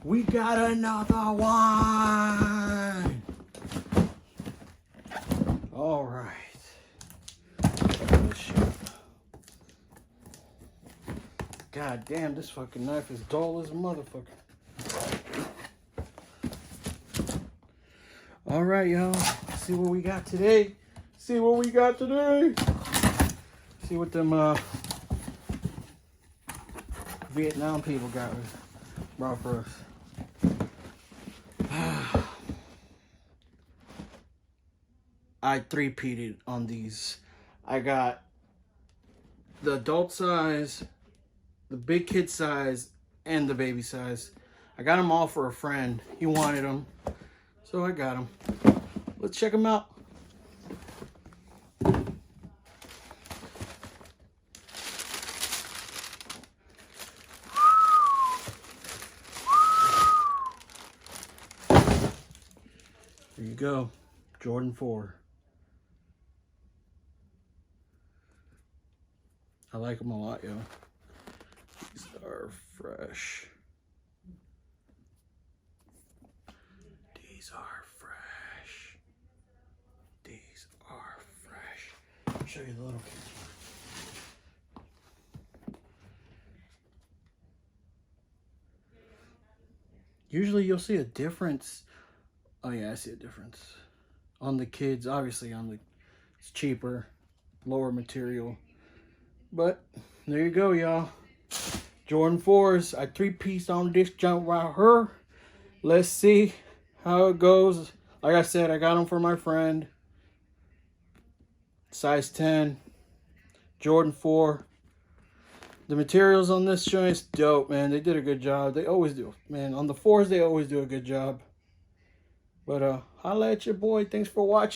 We got another one. All right. God damn, this fucking knife is dull as a motherfucker. All right, y'all. See what we got today. See what we got today. See what them Vietnam people brought for us. I three-peated on these. I got the adult size, the big kid size, and the baby size. I got them all for a friend. He wanted them, so I got them. Let's check them out. There you go, Jordan 4. I like them a lot, yo. These are fresh. These are fresh. These are fresh. I'll show you the little kids. Usually you'll see a difference. Oh yeah, I see a difference. On the kids, obviously it's cheaper, lower material. But there you go, y'all. Jordan 4s. I three-pieced on this junk right here. Let's see how it goes. Like I said, I got them for my friend. Size 10. Jordan 4. The materials on this joint's dope, man. They did a good job. They always do. Man, on the 4s, they always do a good job. But holla at your boy. Thanks for watching.